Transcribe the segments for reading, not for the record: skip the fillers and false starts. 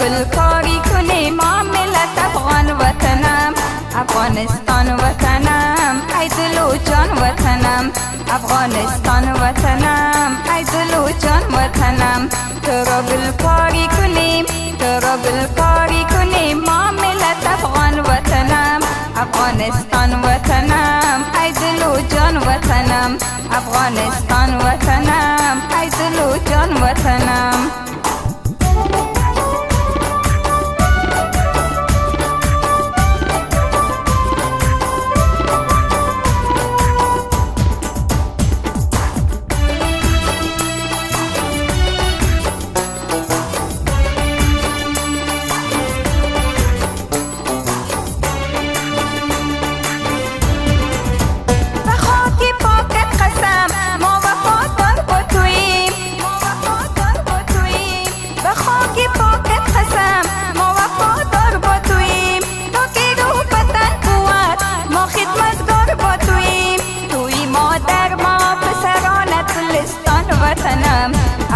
گلکاری کنی ما ملت افغان وطنم، افغانستان وطنم ای دل و جان وطنم، افغانستان وطنم ای دل و جان وطنم. تو را گلکاری کنیم، تو را گلکاری کنیم ما ملت افغان وطنم، افغانستان وطنم ای دل و جان وطنم، افغانستان وطنم ای دل و جان وطنم.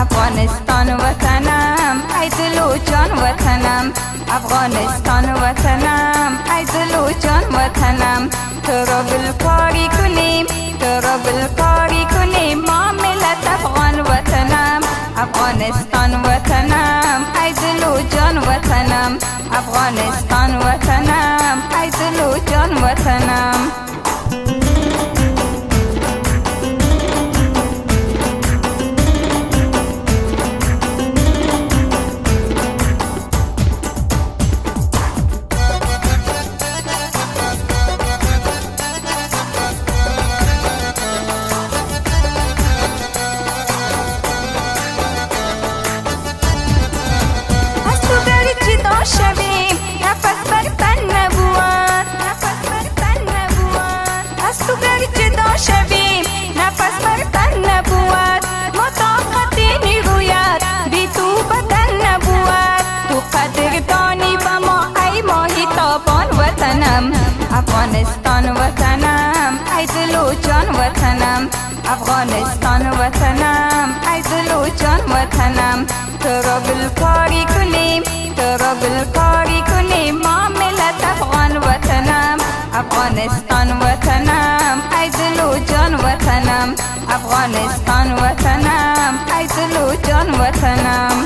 افغانستان وطنم ای دل و جان وطنم، افغانستان وطنم ای دل و جان وطنم. تو را گلکاری کنیم، تو را گلکاری کنیم ما ملت افغان وطنم، افغانستان وطنم ای دل و جان وطنم، افغانستان وطنم ای دل و جان وطنم. شویم نفس بر تن نبود، نفس بر تن نبود، از تو گر جدا شویم نفس بر تن نبود، ما طاقت نیرویت بی تو بدن نبود، تو قدر دانی با ما ای ماهی تابان وطنم، افغانستان وطنم ای دل و جان وطنم، افغانستان وطنم ای دل و جان وطنم. تو را گلکاری کنیم، تو را گلکاری کنیم ما ملت افغان وطنم، افغانستان وطنم ای دل و جان وطنم، افغانستان وطنم ای دل و جان وطنم.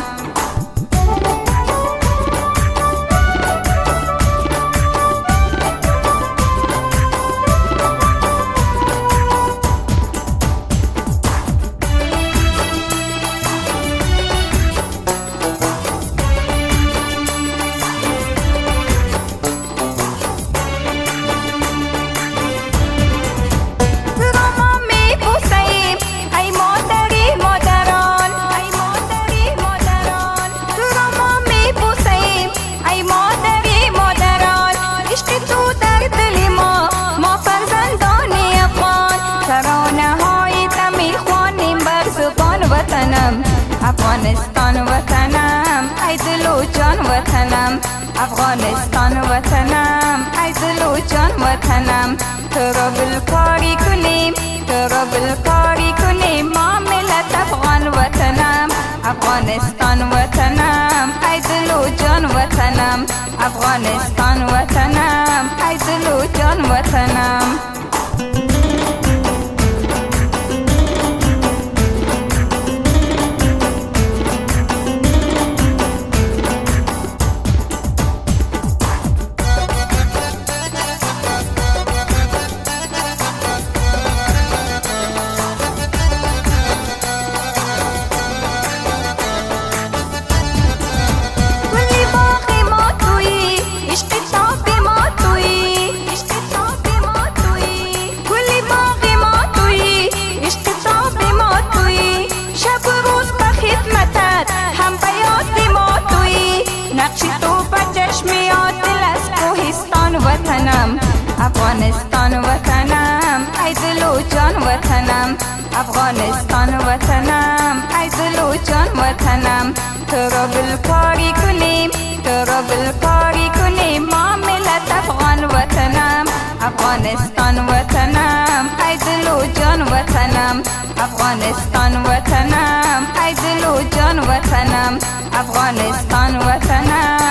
افغانستان وطنم ای دل و جان وطنم، افغانستان وطنم ای دل و جان وطنم. تو را گلکاری کنیم، تو را گلکاری کنیم ما ملت افغان وطنم، افغانستان وطنم ای دل و جان وطنم، افغانستان وطنم ای دل و جان وطنم. افغانستان وطنم ای دل و جان وطنم، افغانستان وطنم ای دل و جان وطنم. تو را گلکاری کنیم، تو را گلکاری کنیم ما ملت افغان وطنم، افغانستان وطنم ای دل و جان وطنم افغانستان وطنم ای دل و جان وطنم افغانستان وطنم